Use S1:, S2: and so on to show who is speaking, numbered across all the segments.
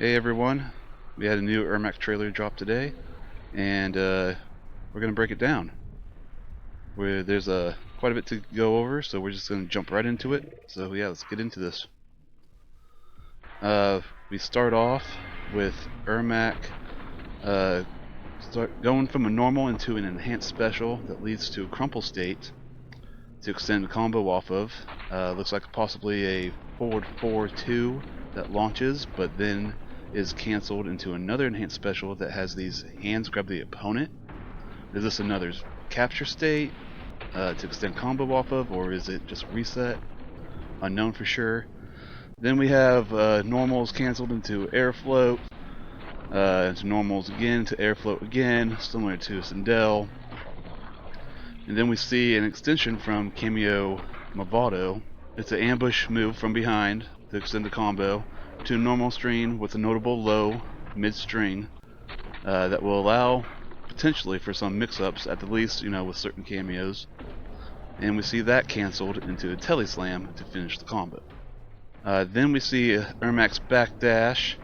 S1: Hey everyone, we had a new Ermac trailer drop today, and we're gonna break it down. There's quite a bit to go over, so we're just gonna jump right into it. So yeah, let's get into this. We start off with Ermac start going from a normal into an enhanced special that leads to a crumple state to extend the combo off of. Looks like possibly a forward 4-2 that launches, but then is cancelled into another enhanced special that has these hands grab the opponent. Is this another capture state to extend combo off of, or is it just reset? Unknown for sure. Then we have normals cancelled into air float, into normals again, to air float again, similar to Sindel. And then we see an extension from Kameo Mavado. It's an ambush move from behind to extend the combo to a normal string with a notable low mid-string that will allow potentially for some mix-ups at the least, with certain cameos. And we see that cancelled into a teleslam to finish the combo. Then we see Ermac's backdash,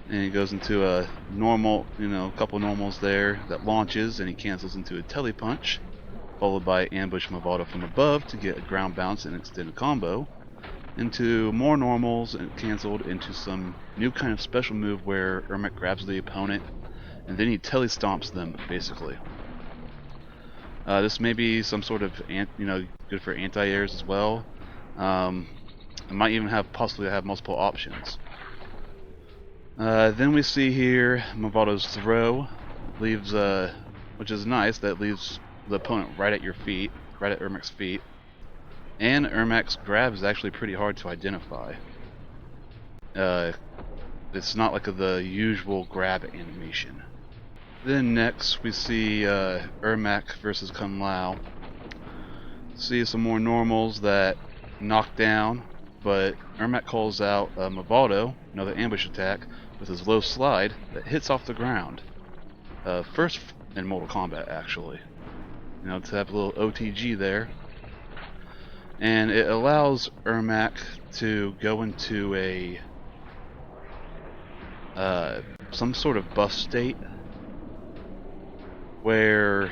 S1: and he goes into a normal, a couple normals there that launches, and he cancels into a telepunch, followed by ambush Mavado from above to get a ground bounce and extend a combo, into more normals and cancelled into some new kind of special move where Ermac grabs the opponent and then he telestomps them basically. This may be some sort of good for anti-airs as well. It might even possibly have multiple options. Then we see here Mavado's throw leaves, which is nice, that leaves the opponent right at your feet, right at Ermac's feet. And Ermac's grab is actually pretty hard to identify. It's not like the usual grab animation. Then next we see Ermac versus Kung Lao. See some more normals that knock down, but Ermac calls out Mavado, another ambush attack, with his low slide that hits off the ground. First in Mortal Kombat, actually. To have a little OTG there. And it allows Ermac to go into a some sort of buff state where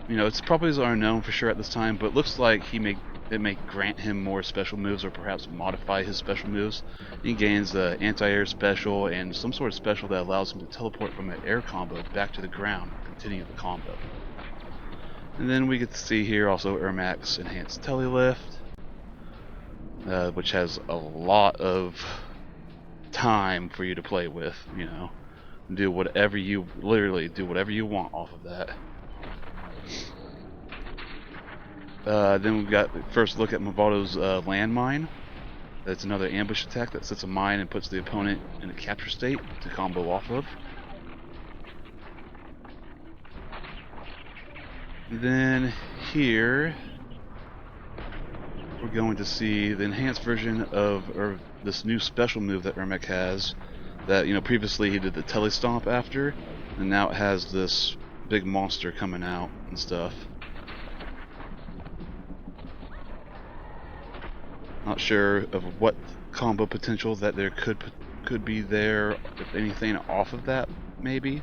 S1: its properties are unknown for sure at this time, but it looks like it may grant him more special moves or perhaps modify his special moves. He gains the anti-air special and some sort of special that allows him to teleport from an air combo back to the ground, continue the combo. And then we get to see here also Ermac's enhanced telelift, which has a lot of time for you to play with, do whatever you want off of that. Then we've got the first look at Mavado's landmine. That's another ambush attack that sets a mine and puts the opponent in a capture state to combo off of. Then here we're going to see the enhanced version of this new special move that Ermac has that previously he did the telestomp after, and now it has this big monster coming out and stuff. Not sure of what combo potential that there could be there, if anything off of that, maybe.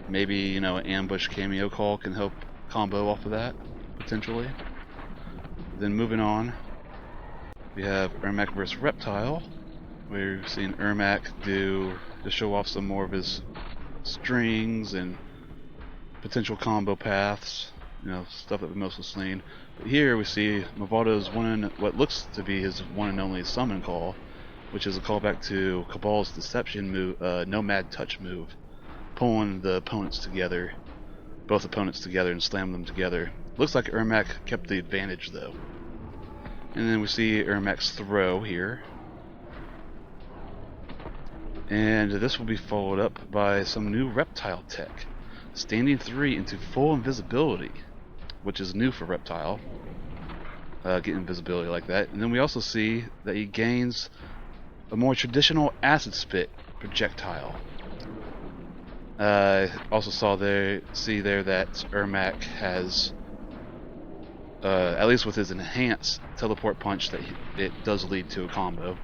S1: Maybe an ambush cameo call can help combo off of that, potentially. Then moving on, we have Ermac vs. Reptile. We're seeing Ermac to show off some more of his strings and potential combo paths, stuff that we've mostly seen. But here we see Mavado's what looks to be his one and only summon call, which is a callback to Cabal's deception move, Nomad Touch move, pulling the opponents together, both opponents together, and slam them together. Looks like Ermac kept the advantage though. And then we see Ermac's throw here. And this will be followed up by some new Reptile tech. Standing 3 into full invisibility, which is new for Reptile. Get invisibility like that. And then we also see that he gains a more traditional acid spit projectile. Also see there that Ermac has, at least with his enhanced teleport punch, that it does lead to a combo.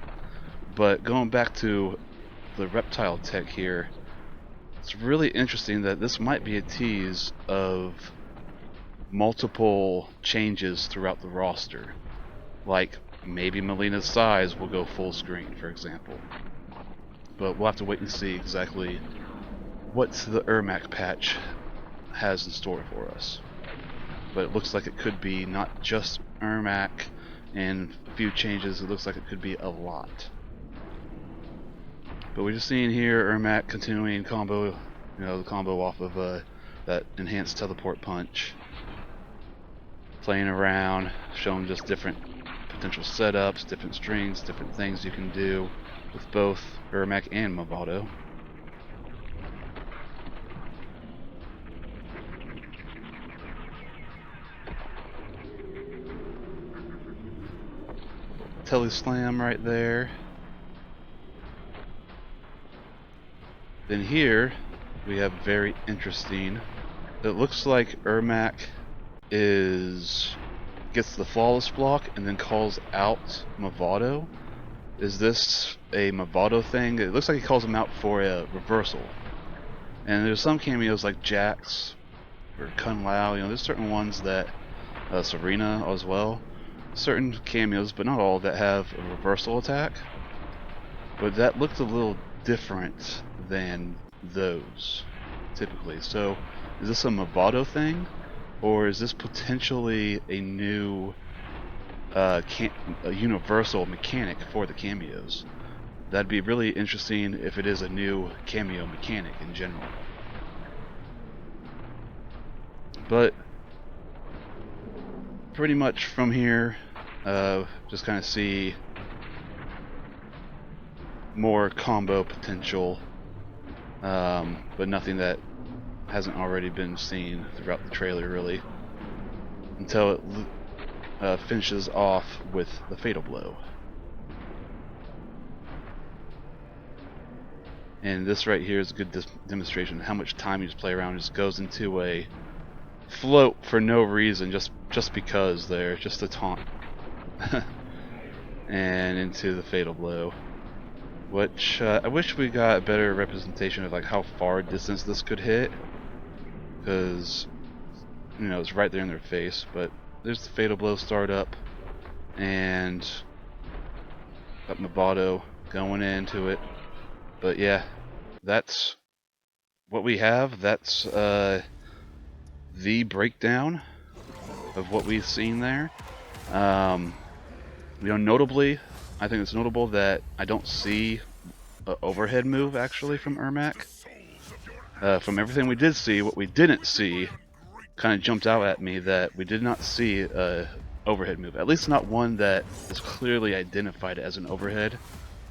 S1: But going back to the Reptile tech here, it's really interesting that this might be a tease of multiple changes throughout the roster. Like, maybe Melina's size will go full screen, for example. But we'll have to wait and see exactly what the Ermac patch has in store for us. But it looks like it could be not just Ermac and a few changes, it looks like it could be a lot. But we're just seeing here Ermac continuing combo, the combo off of that enhanced teleport punch. Playing around, showing just different potential setups, different strings, different things you can do with both Ermac and Mavado. Teleslam right there. Then here we have very interesting. It looks like Ermac gets the flawless block and then calls out Mavado. Is this a Mavado thing? It looks like he calls him out for a reversal. And there's some cameos like Jax or Kun Lao. There's certain ones that Serena as well. Certain cameos, but not all, that have a reversal attack. But that looked a little different than those typically. So is this a Mavado thing, or is this potentially a new a universal mechanic for the cameos? That'd be really interesting if it is a new cameo mechanic in general. But pretty much from here, just kind of see more combo potential, but nothing that hasn't already been seen throughout the trailer really, until it finishes off with the fatal blow. And this right here is a good demonstration of how much time you just play around. Just goes into a float for no reason, just because there, just a taunt. And into the fatal blow, which I wish we got a better representation of like how far distance this could hit, because it's right there in their face. But there's the fatal blow start up, and got Mavado going into it. But yeah, that's what we have. That's the breakdown of what we've seen there. Notably, I think it's notable that I don't see an overhead move actually from Ermac. From everything we did see, what we didn't see kind of jumped out at me, that we did not see an overhead move. At least not one that is clearly identified as an overhead,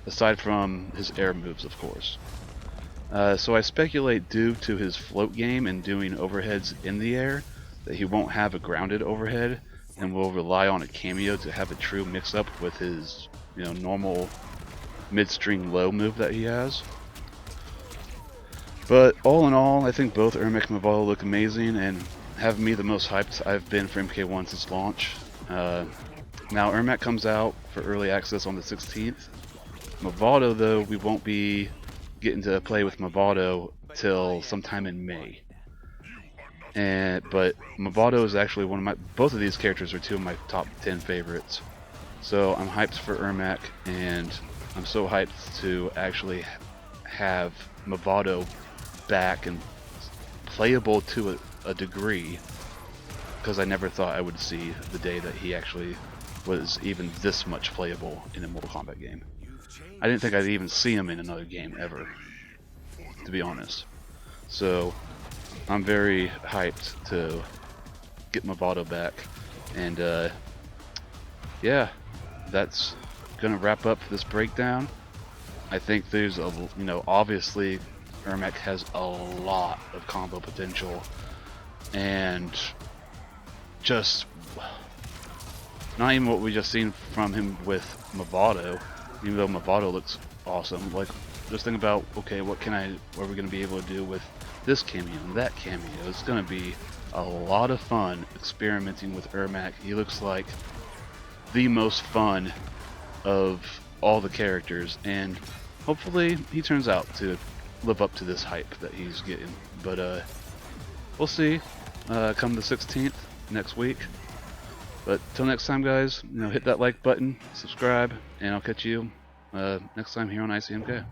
S1: aside from his air moves, of course. So I speculate, due to his float game and doing overheads in the air, that he won't have a grounded overhead and will rely on a cameo to have a true mix-up with his normal midstream low move that he has. But all in all, I think both Ermac and Mavado look amazing and have me the most hyped I've been for MK1 since launch. Now Ermac comes out for early access on the 16th. Mavado, though, we won't be getting to play with Mavado till sometime in May. But Mavado is actually both of these characters are two of my top 10 favorites. So I'm hyped for Ermac, and I'm so hyped to actually have Mavado back and playable to a degree, because I never thought I would see the day that he actually was even this much playable in a Mortal Kombat game. I didn't think I'd even see him in another game ever, to be honest. So I'm very hyped to get Mavado back, and yeah, that's gonna wrap up this breakdown. I think there's obviously Ermac has a lot of combo potential, and just not even what we just seen from him with Mavado, even though Mavado looks awesome. Like, just think about, okay, what are we gonna be able to do with this cameo and that cameo? It's gonna be a lot of fun experimenting with Ermac. He looks like the most fun of all the characters, and hopefully he turns out to live up to this hype that he's getting. But we'll see. Come the 16th next week. But till next time, guys, hit that like button, subscribe, and I'll catch you next time here on ICMK.